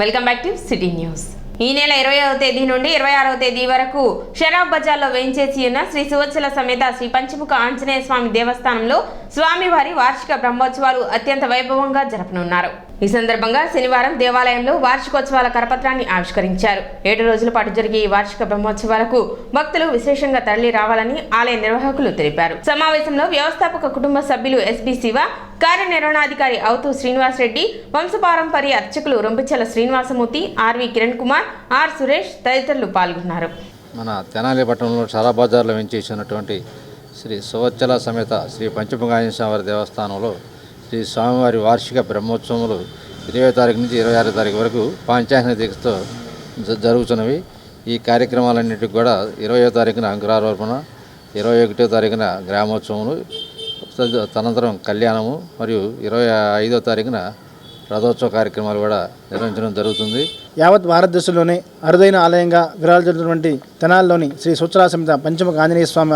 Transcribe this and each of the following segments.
Welcome back to city news. ఈ నెల 20వ తేదీ నుండి 26వ తేదీ వరకు షరాబ్ బజార్లో వేయించేసి ఉన్న శ్రీ సువత్సల సమేత శ్రీ పంచముఖ ఆంజనేయ స్వామి దేవస్థానంలో స్వామివారి వార్షిక బ్రహ్మోత్సవాలు అత్యంత వైభవంగా జరపనున్నారు. ఈ సందర్భంగా శనివారం దేవాలయంలో వార్షికోత్సవాల కరపత్రాన్ని ఆవిష్కరించారు. 7 రోజుల పాటు జరిగే ఈ వార్షిక బ్రహ్మోత్సవాలకు భక్తులు విశేషంగా తరలి రావాలని ఆలయ నిర్వాహకులు తెలిపారు. సమావేశంలో వ్యవస్థాపక కుటుంబ సభ్యులు ఎస్బి శివ, కార్యనిర్వహణాధికారి అవుతూ శ్రీనివాస్ రెడ్డి, వంశపారంపర్య అర్చకులు రొంపిచెల శ్రీనివాసమూర్తి, ఆర్వి కిరణ్ కుమార్, ఆర్ సురేష్ తదితరులు పాల్గొన్నారు. మన తెనాలి పట్టణంలో షరాబ్ బజార్లో వెంచేసినటువంటి శ్రీ సువత్సల సమేత శ్రీ పంచముఖ ఆంజనేయ స్వామి దేవస్థానంలో శ్రీ స్వామివారి వార్షిక బ్రహ్మోత్సవములు 20వ తారీఖు నుంచి 26వ తారీఖు వరకు పాంచాహ్న దీక్షతో జరుగుతున్నవి. ఈ కార్యక్రమాలన్నింటికి కూడా 20వ తారీఖున అంకురారోపణ, 21వ తారీఖున గ్రామోత్సవములు, తదనంతరం కళ్యాణము మరియు 25వ తారీఖున రథోత్సవ కార్యక్రమాలు కూడా నిర్వహించడం జరుగుతుంది. యావత్ భారతదేశంలోనే అరుదైన ఆలయంగా విరాజిల్లుతున్నటువంటి తెనాలిలోని శ్రీ సువత్సల సమేత పంచముఖ ఆంజనేయ స్వామి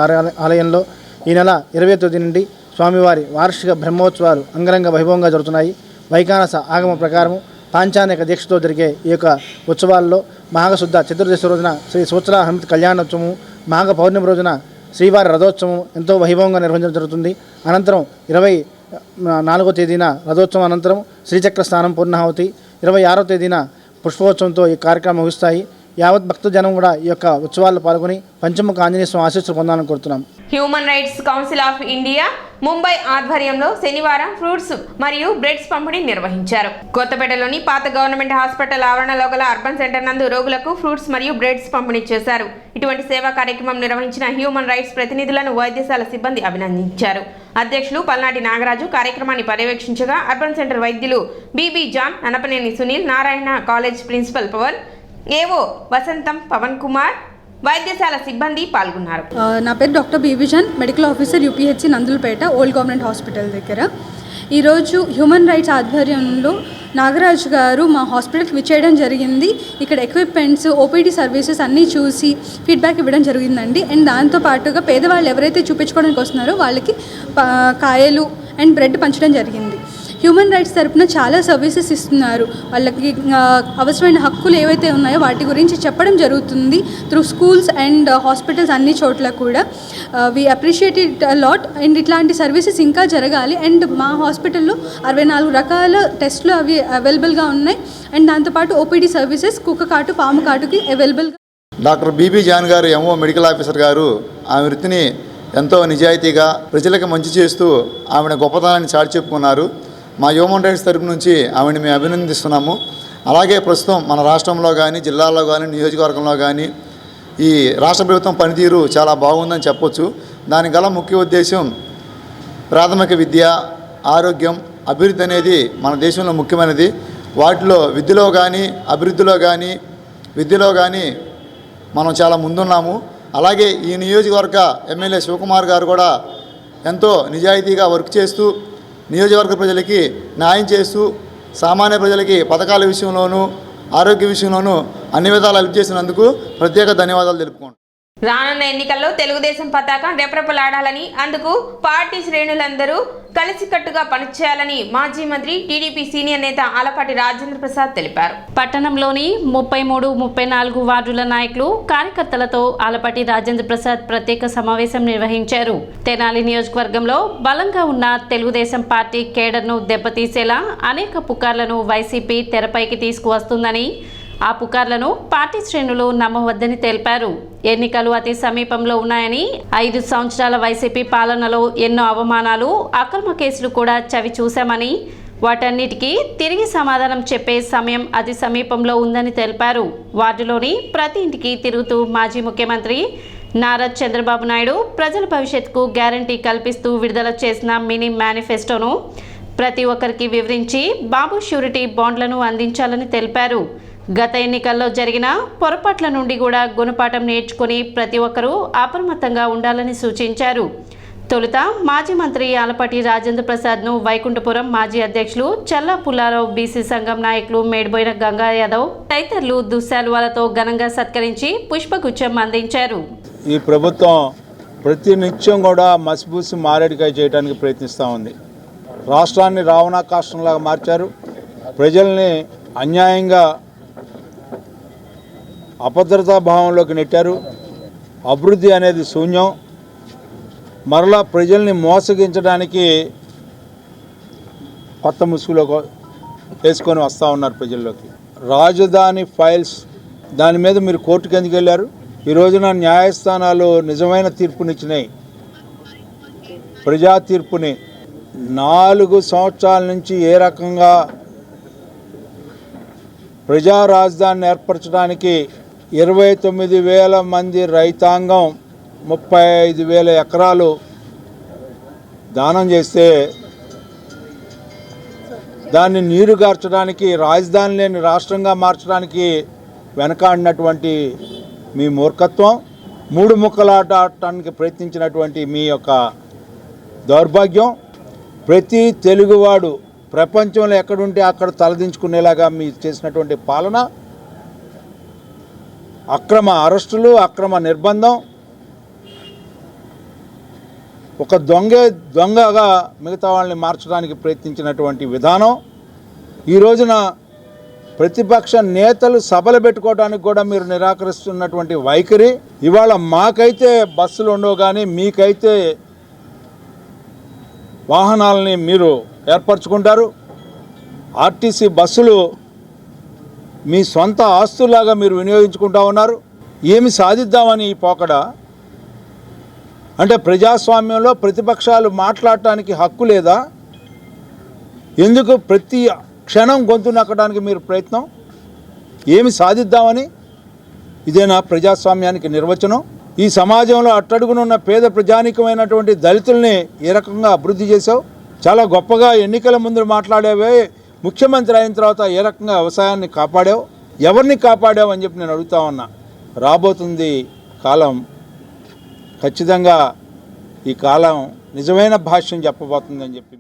ఆలయంలో ఈ నెల 20వ తేదీ నుండి స్వామివారి వార్షిక బ్రహ్మోత్సవాలు అంగరంగ వైభవంగా జరుగుతున్నాయి. వైఖానస ఆగమ ప్రకారము పాంచానిక దీక్షతో జరిగే ఈ యొక్క ఉత్సవాల్లో మాఘశుద్ధ చతుర్దశి రోజున శ్రీ సువత్సల హనుమతి కళ్యాణోత్సవము, మాఘ పౌర్ణమి రోజున శ్రీవారి రథోత్సవం ఎంతో వైభవంగా నిర్వహించడం జరుగుతుంది. అనంతరం 24వ తేదీన రథోత్సవం అనంతరం శ్రీచక్ర స్నానం పూర్ణాహుతి, 26వ తేదీన పుష్పోత్సవంతో ఈ కార్యక్రమం ముగుస్తాయి. యావత్ భక్తజనం కూడా ఈ యొక్క ఉత్సవాల్లో పాల్గొని పంచముఖ ఆంజనేయ స్వామి ఆశీస్సులు పొందాలని కోరుతున్నాం. Human rights council of India Mumbai ఆధ్వర్యంలో శనివారం ఫ్రూట్స్ మరియు బ్రెడ్స్ పంపిణీ నిర్వహించారు. కొత్తపేటలోని పాత గవర్నమెంట్ హాస్పిటల్ ఆవరణలో గల అర్బన్ సెంటర్ నందు రోగులకు ఫ్రూట్స్ మరియు బ్రెడ్స్ పంపిణీ చేశారు. ఇటువంటి సేవా కార్యక్రమం నిర్వహించిన హ్యూమన్ రైట్స్ ప్రతినిధులను వైద్యశాల సిబ్బంది అభినందించారు. అధ్యక్షులు పల్నాటి నాగరాజు కార్యక్రమాన్ని పర్యవేక్షించగా అర్బన్ సెంటర్ వైద్యులు Bibi Jan, Nanapaneni Sunil, Narayana college principal Pavan, AO Vasantham, Pavan Kumar, వైద్యశాల సిబ్బంది పాల్గొన్నారు. నా పేరు doctor Bibi Jan, medical officer UPHC Nandulapeta old government hospital దగ్గర. ఈరోజు హ్యూమన్ రైట్స్ ఆధ్వర్యంలో నాగరాజు గారు మా హాస్పిటల్కి విచ్చేయడం జరిగింది. ఇక్కడ ఎక్విప్మెంట్స్, ఓపీడీ సర్వీసెస్ అన్నీ చూసి ఫీడ్బ్యాక్ ఇవ్వడం జరిగిందండి. అండ్ దాంతోపాటుగా పేదవాళ్ళు ఎవరైతే చూపించుకోవడానికి వస్తున్నారో వాళ్ళకి కాయలు అండ్ బ్రెడ్ పంచడం జరిగింది. హ్యూమన్ రైట్స్ తరపున చాలా సర్వీసెస్ ఇస్తున్నారు. వాళ్ళకి అవసరమైన హక్కులు ఏవైతే ఉన్నాయో వాటి గురించి చెప్పడం జరుగుతుంది త్రూ స్కూల్స్ అండ్ హాస్పిటల్స్ అన్ని చోట్ల కూడా. We appreciate it lot and ఇట్లాంటి సర్వీసెస్ ఇంకా జరగాలి. అండ్ మా హాస్పిటల్లో 64 రకాల టెస్టులు అవి అవైలబుల్గా ఉన్నాయి. అండ్ దాంతోపాటు ఓపీడీ సర్వీసెస్ కుక్క కాటు, పాము కాటుకి అవైలబుల్గా. డాక్టర్ బీబీ జాన్ గారు ఎంఓ మెడికల్ ఆఫీసర్ గారు ఆమె వృత్తిని ఎంతో నిజాయితీగా ప్రజలకు మంచి చేస్తూ ఆమె గొప్పతనాన్ని చాటి చెప్పుకున్నారు. మా హ్యూమన్ రైట్స్ తరపు నుంచి ఆమెను మేము అభినందిస్తున్నాము. అలాగే ప్రస్తుతం మన రాష్ట్రంలో కానీ, జిల్లాల్లో కానీ, నియోజకవర్గంలో కానీ ఈ రాష్ట్ర ప్రభుత్వం పనితీరు చాలా బాగుందని చెప్పొచ్చు. దానికి గల ముఖ్య ఉద్దేశం ప్రాథమిక విద్య, ఆరోగ్యం, అభివృద్ధి అనేది మన దేశంలో ముఖ్యమైనది. వాటిలో విద్యలో కానీ, అభివృద్ధిలో కానీ, విద్యలో కానీ మనం చాలా ముందున్నాము. అలాగే ఈ నియోజకవర్గ ఎమ్మెల్యే శివకుమార్ గారు కూడా ఎంతో నిజాయితీగా వర్క్ చేస్తూ నియోజకవర్గ ప్రజలకి న్యాయం చేస్తూ సామాన్య ప్రజలకి పథకాల విషయంలోనూ ఆరోగ్య విషయంలోనూ అన్ని విధాలు హెల్ప్ చేసినందుకు ప్రత్యేక ధన్యవాదాలు తెలుపుకోండి. రానున్న ఎన్నికల్లో తెలుగుదేశం పతాకం రెపరెపలాడాలని, అందుకు పార్టీ శ్రేణులందరూ కలిసికట్టుగా పనిచేయాలని మాజీ మంత్రి టీడీపీ సీనియర్ నేత ఆలపాటి రాజేంద్ర ప్రసాద్ తెలిపారు. పట్టణంలోని 33, 34 వార్డుల నాయకులు, కార్యకర్తలతో ఆలపాటి రాజేంద్ర ప్రసాద్ ప్రత్యేక సమావేశం నిర్వహించారు. తెనాలి నియోజకవర్గంలో బలంగా ఉన్న తెలుగుదేశం పార్టీ కేడర్ను దెబ్బతీసేలా అనేక పుకార్లను వైసీపీ తెరపైకి తీసుకువస్తుందని, ఆ పుకార్లను పార్టీ శ్రేణులు నమ్మవద్దని తెలిపారు. ఎన్నికలు అతి సమీపంలో ఉన్నాయని, 5 సంవత్సరాల వైసీపీ పాలనలో ఎన్నో అవమానాలు, అక్రమ కేసులు కూడా చవి చూశామని, వాటన్నిటికీ తిరిగి సమాధానం చెప్పే సమయం అతి సమీపంలో ఉందని తెలిపారు. వార్డులోని ప్రతి ఇంటికి తిరుగుతూ మాజీ ముఖ్యమంత్రి నారా చంద్రబాబు నాయుడు ప్రజల భవిష్యత్తుకు గ్యారంటీ కల్పిస్తూ విడుదల చేసిన మినీ మేనిఫెస్టోను ప్రతి ఒక్కరికి వివరించి బాబు షూరిటీ బాండ్లను అందించాలని తెలిపారు. గత ఎన్నికల్లో జరిగిన పొరపాట్ల నుండి కూడా గుణపాఠం నేర్చుకుని ప్రతి ఒక్కరూ అప్రమత్తంగా ఉండాలని సూచించారు. తొలుత మాజీ మంత్రి ఆలపాటి రాజేంద్ర ప్రసాద్ను వైకుంఠపురం మాజీ అధ్యక్షులు చల్లా పుల్లారావు, బీసీ సంఘం నాయకులు మేడిపోయిన గంగా యాదవ్ తదితరులు దుశ్శాలువాలతో ఘనంగా సత్కరించి పుష్పగుచ్చం అందించారు. ఈ ప్రభుత్వం ప్రతి నిత్యం కూడా మసిబూసి మారేడికాయ చేయడానికి ప్రయత్నిస్తూ ఉంది. రాష్ట్రాన్ని రావణాకాష్టంలాగా మార్చారు. ప్రజల్ని అన్యాయంగా అభద్రతా భావంలోకి నెట్టారు. అభివృద్ధి అనేది శూన్యం. మరలా ప్రజల్ని మోసగించడానికి కొత్త ముసుగులో వేసుకొని వస్తూ ఉన్నారు ప్రజల్లోకి. రాజధాని ఫైల్స్ దాని మీద మీరు కోర్టుకు ఎందుకు వెళ్ళారు? ఈ రోజున న్యాయస్థానాలు నిజమైన తీర్పునిచ్చినాయి. ప్రజా తీర్పుని 4 సంవత్సరాల నుంచి ఏ రకంగా ప్రజా రాజధానిని ఏర్పరచడానికి 29,000 మంది రైతాంగం 35,000 ఎకరాలు దానం చేస్తే దాన్ని నీరుగార్చడానికి, రాజధాని లేని రాష్ట్రంగా మార్చడానికి వెనకాడినటువంటి మీ మూర్ఖత్వం, 3 ముక్కలాట ఆడటానికి ప్రయత్నించినటువంటి మీ యొక్క దౌర్భాగ్యం, ప్రతి తెలుగువాడు ప్రపంచంలో ఎక్కడుంటే అక్కడ తలదించుకునేలాగా మీరు చేసినటువంటి పాలన, అక్రమ అరెస్టులు, అక్రమ నిర్బంధం, ఒక దొంగగా మిగతా వాళ్ళని మార్చడానికి ప్రయత్నించినటువంటి విధానం, ఈ రోజున ప్రతిపక్ష నేతలు సభలు పెట్టుకోవడానికి కూడా మీరు నిరాకరిస్తున్నటువంటి వైఖరి. ఇవాళ మాకైతే బస్సులు ఉండవు కానీ మీకైతే వాహనాలని మీరు ఏర్పరచుకుంటారు. ఆర్టీసీ బస్సులు మీ సొంత ఆస్తులాగా మీరు వినియోగించుకుంటా ఉన్నారు. ఏమి సాధిద్దామని ఈ పోకడ? అంటే ప్రజాస్వామ్యంలో ప్రతిపక్షాలు మాట్లాడటానికి హక్కు లేదా? ఎందుకు ప్రతి క్షణం గొంతు నక్కడానికి మీరు ప్రయత్నం? ఏమి సాధిద్దామని? ఇదేనా ప్రజాస్వామ్యానికి నిర్వచనం? ఈ సమాజంలో అట్టడుగునున్న పేద ప్రజానికమైనటువంటి దళితుల్ని ఏ రకంగా అభివృద్ధి చేశావు? చాలా గొప్పగా ఎన్నికల ముందు మాట్లాడేవే, ముఖ్యమంత్రి అయిన తర్వాత ఏ రకంగా వ్యవసాయాన్ని కాపాడావు? ఎవరిని కాపాడావు అని చెప్పి నేను అడుగుతా ఉన్నా. రాబోతుంది కాలం, ఖచ్చితంగా ఈ కాలం నిజమైన భాష్యం చెప్పబోతుందని చెప్పి.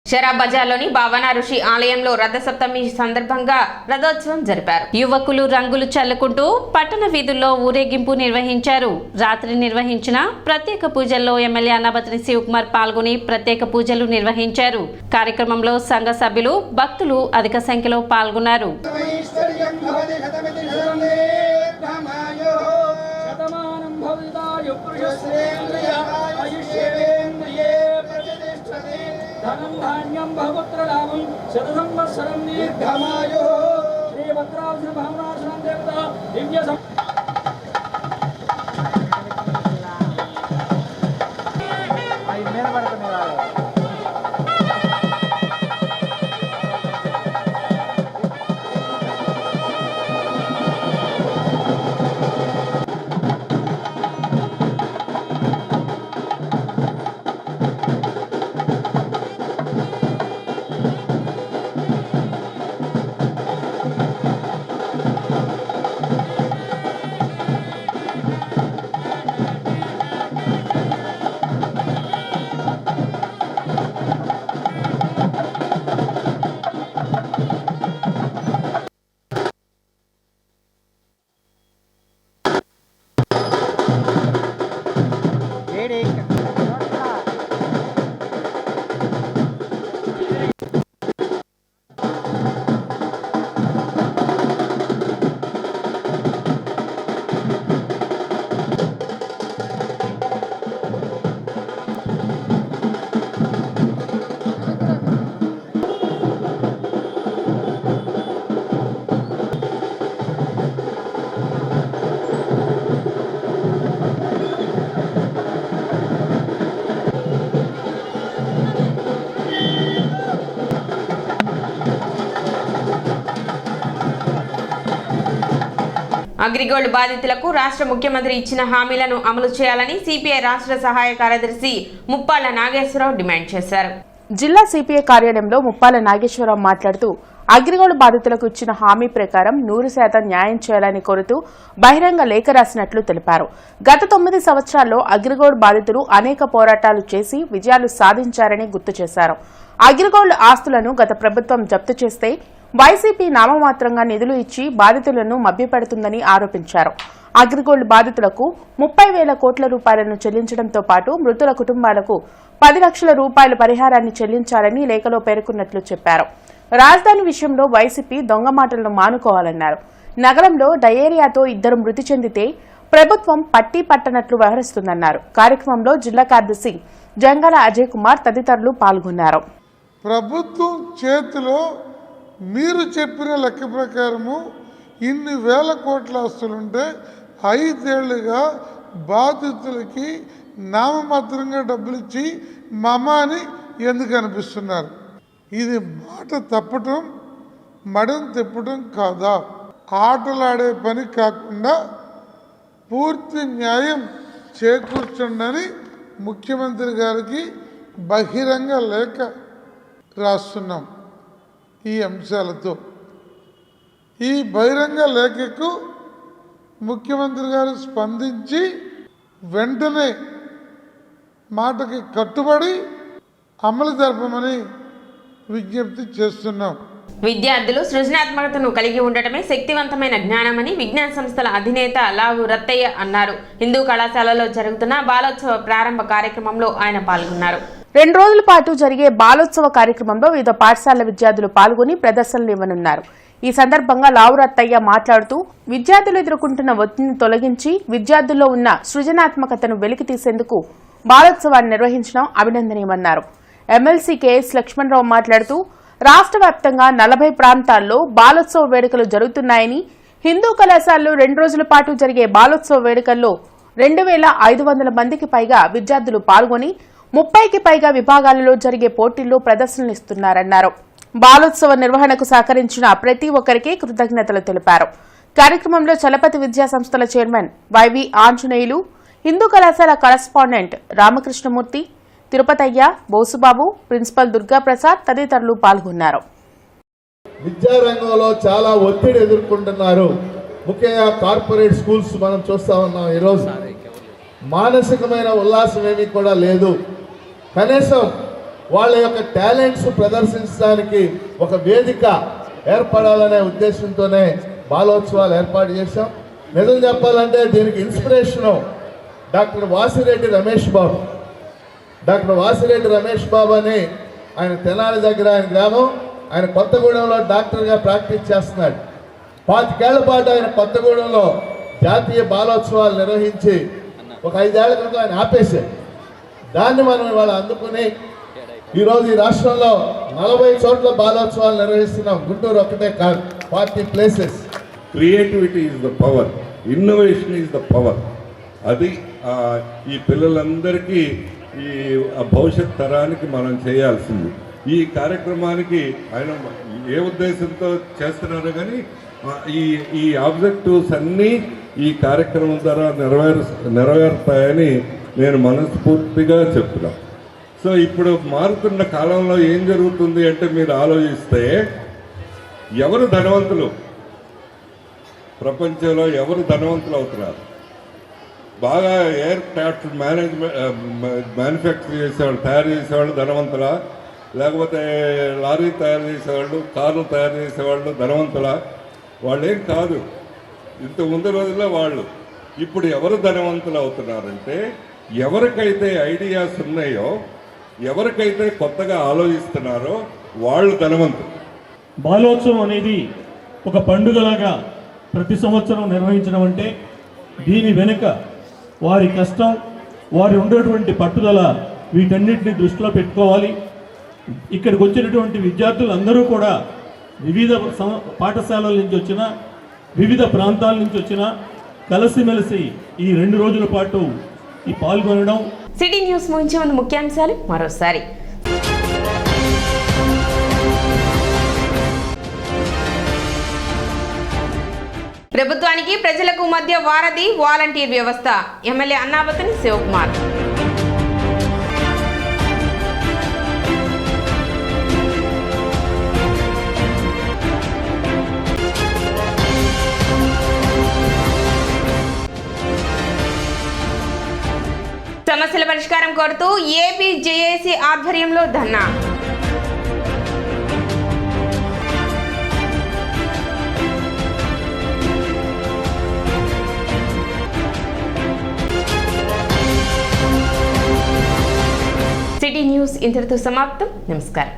షరాబ్ బజార్లోని భావన ఋషి ఆలయంలో రథసప్తమి సందర్భంగా రథోత్సవం జరిపారు. యువకులు రంగులు చల్లుకుంటూ పట్టణ వీధుల్లో ఊరేగింపు నిర్వహించారు. రాత్రి నిర్వహించిన ప్రత్యేక పూజల్లో ఎమ్మెల్యే అన్నాబత్రి శివకుమార్ పాల్గొని ప్రత్యేక పూజలు నిర్వహించారు. కార్యక్రమంలో సంఘ సభ్యులు, భక్తులు అధిక సంఖ్యలో పాల్గొన్నారు. धनं धान्यं बहुपुत्रलाभं शतसंवत्सरं दीर्घमायुः श्रीभद्रावसुर भावनासनं देवता दिव्य అగ్రిగోల్డ్ బాధితులకు రాష్ట్ర ముఖ్యమంత్రి ఇచ్చిన హామీలను అమలు చేయాలని సిపిఐ రాష్ట్ర సహాయ కార్యదర్శి ముప్పాళ్ల నాగేశ్వరరావు డిమాండ్ చేశారు. జిల్లా సిపిఐ కార్యాలయంలో ముప్పాళ్ల నాగేశ్వరరావు మాట్లాడుతూ అగ్రిగోల్డ్ బాధితులకు ఇచ్చిన హామీ ప్రకారం 100% న్యాయం చేయాలని కోరుతూ బహిరంగ లేఖ రాసినట్లు తెలిపారు. గత 9 సంవత్సరాల్లో అగ్రిగోల్డ్ బాధితులు అనేక పోరాటాలు చేసి విజయాలు సాధించారని గుర్తు చేశారు. అగ్రిగోల్డ్ ఆస్తులను గత ప్రభుత్వం జప్తు చేస్తే వైసీపీ నామమాత్రంగా నిధులు ఇచ్చి బాధితులను మభ్యపెడుతుందని ఆరోపించారు. అగ్రిగోల్డ్ బాధితులకు 30,000 కోట్ల రూపాయలను చెల్లించడంతో పాటు మృతుల కుటుంబాలకు 10 లక్షల రూపాయల పరిహారాన్ని చెల్లించాలని లేఖలో పేర్కొన్నట్లు చెప్పారు. రాజధాని విషయంలో వైసీపీ దొంగ మాటలను మానుకోవాలన్నారు. నగరంలో డయేరియాతో 2 మృతి చెందితే ప్రభుత్వం పట్టీ పట్టనట్లు వ్యవహరిస్తుందన్నారు. కార్యక్రమంలో జిల్లా కార్యదర్శి జంగాల అజయ్ కుమార్ తదితరులు పాల్గొన్నారు. ప్రభుత్వం చేతిలో మీరు చెప్పిన లెక్క ప్రకారము ఇన్ని వేల కోట్ల ఆస్తులుంటే 5 ఏళ్లుగా బాధితులకి నామమాత్రంగా డబ్బులు ఇచ్చి మమాని ఎందుకు అనిపిస్తున్నారు? ఇది మాట తప్పటం మడం తిప్పటం కాదా? ఆటలాడే పని కాకుండా పూర్తి న్యాయం చేకూర్చండి ముఖ్యమంత్రి గారికి బహిరంగ లేఖ రాస్తున్నాం. ఈ అంశాలతో ఈ బహిరంగ లేఖకు ముఖ్యమంత్రి గారు స్పందించి వెంటనే మాటకి కట్టుబడి అమలు జరపమని విజ్ఞప్తి చేస్తున్నాం. విద్యార్థులు సృజనాత్మకతను కలిగి ఉండటమే శక్తివంతమైన జ్ఞానమని విజ్ఞాన సంస్థల అధినేత లావు రత్తయ్య అన్నారు. హిందూ కళాశాలలో జరుగుతున్న బాలోత్సవ ప్రారంభ కార్యక్రమంలో ఆయన పాల్గొన్నారు. 2 రోజుల పాటు జరిగే బాలోత్సవ కార్యక్రమంలో వివిధ పాఠశాలల విద్యార్థులు పాల్గొని ప్రదర్శనలు ఇవ్వనున్నారు. ఈ సందర్భంగా లావు రత్తయ్య మాట్లాడుతూ విద్యార్థులు ఎదుర్కొంటున్న ఒత్తిడిని తొలగించి విద్యార్థుల్లో ఉన్న సృజనాత్మకతను వెలికి తీసేందుకు బాలోత్సవాన్ని నిర్వహించడం అభినందనీయమన్నారు. ఎమ్మెల్సీ కెఎస్ లక్ష్మణరావు మాట్లాడుతూ రాష్ట్ర వ్యాప్తంగా 40 ప్రాంతాల్లో బాలోత్సవ వేడుకలు జరుగుతున్నాయని, హిందూ కళాశాలలో 2 రోజుల పాటు జరిగే బాలోత్సవ వేడుకల్లో 2500 మందికి పైగా విద్యార్థులు పాల్గొని 30కి పైగా విభాగాలలో జరిగే పోటీల్లో ప్రదర్శనలు ఇస్తున్నారన్నారు. బాలోత్సవ నిర్వహణకు సహకరించిన ప్రతి ఒక్కరికి కృతజ్ఞతలు తెలిపారు. కార్యక్రమంలో చలపతి విద్యా సంస్థల చైర్మన్ వైవి ఆంజనేయులు, హిందూ కళాశాల కరస్పాండెంట్ రామకృష్ణమూర్తి, తిరుపతయ్య, బోసుబాబు, ప్రిన్సిపల్ దుర్గాప్రసాద్ తదితరులు పాల్గొన్నారు. విద్యారంగంలో చాలా ఒత్తిడి ఎదుర్కొంటున్నారు. ముఖ్యంగా కార్పొరేట్ స్కూల్స్ మనం చూస్తా ఉన్నాం. ఈరోజు మానసికమైన ఉల్లాసం ఏమీ కూడా లేదు. కనీసం వాళ్ళ యొక్క టాలెంట్స్ ప్రదర్శించడానికి ఒక వేదిక ఏర్పడాలనే ఉద్దేశంతోనే బాలోత్సవాలు ఏర్పాటు చేశాం. నిజం చెప్పాలంటే దీనికి inspiration doctor Vasireddy Ramesh Babu. Doctor Vasireddy Ramesh Babu అని ఆయన తెనాలి దగ్గర ఆయన గ్రామం. ఆయన కొత్తగూడెంలో డాక్టర్గా ప్రాక్టీస్ చేస్తున్నాడు. 25 ఏళ్ల పాటు ఆయన కొత్తగూడెంలో జాతీయ బాలోత్సవాలు నిర్వహించి ఒక 5 ఏళ్ల క్రితం ఆయన ఆపేశారు. దాన్ని మనం ఇవాళ అందుకుని ఈరోజు ఈ రాష్ట్రంలో 40 చోట్ల బాలోత్సవాలు నిర్వహిస్తున్నాం. గుంటూరు ఒక్కటే కాదు, 40 places. Creativity is the power, innovation is the power. అది ఈ పిల్లలందరికీ ఈ భవిష్యత్ తరానికి మనం చేయాల్సింది. ఈ కార్యక్రమానికి ఆయన ఏ ఉద్దేశంతో చేస్తున్నారు కానీ ఈ ఆబ్జెక్టివ్స్ అన్నీ ఈ కార్యక్రమం ద్వారా నెరవేరుతాయని నేను మనస్ఫూర్తిగా చెప్తున్నాను. సో ఇప్పుడు మారుతున్న కాలంలో ఏం జరుగుతుంది అంటే మీరు ఆలోచిస్తే ఎవరు ధనవంతులు, ప్రపంచంలో ఎవరు ధనవంతులు అవుతున్నారు? బాగా ఎయిర్ క్రాఫ్ట్ మ్యానుఫ్యాక్చర్ చేసేవాళ్ళు, తయారు చేసేవాళ్ళు ధనవంతులా? లేకపోతే లారీ తయారు చేసేవాళ్ళు, కార్లు తయారు చేసేవాళ్ళు ధనవంతులా? వాళ్ళేం కాదు. ఇంత ముందు రోజుల్లో వాళ్ళు. ఇప్పుడు ఎవరు ధనవంతులు అవుతున్నారంటే ఎవరికైతే ఐడియాస్ ఉన్నాయో, ఎవరికైతే కొత్తగా ఆలోచిస్తున్నారో వాళ్ళు ధనవంతులు. బాలోత్సవం అనేది ఒక పండుగలాగా ప్రతి సంవత్సరం నిర్వహించడం అంటే దీని వెనుక వారి కష్టం, వారి ఉండేటువంటి పట్టుదల, వీటన్నిటిని దృష్టిలో పెట్టుకోవాలి. ఇక్కడికి వచ్చినటువంటి విద్యార్థులందరూ కూడా వివిధ పాఠశాలల నుంచి వచ్చిన, వివిధ ప్రాంతాల నుంచి వచ్చిన కలిసిమెలిసి ఈ 2 రోజుల పాటు ఈ పాల్గొనడం. సిటీ న్యూస్ ముగించే ముందు ముఖ్యాంశాలు మరోసారి. ప్రభుత్వానికి ప్రజలకు మధ్య వారధి వాలంటీర్ వ్యవస్థ, ఎమ్మెల్యే అన్నాబతిని శివకుమార్. సమస్యల పరిష్కారం కోరుతూ ఏపీ జేఏసీ ఆధ్వర్యంలో ధర్నా. సిటీ న్యూస్ ఇంతటితో సమాప్తం. నమస్కారం.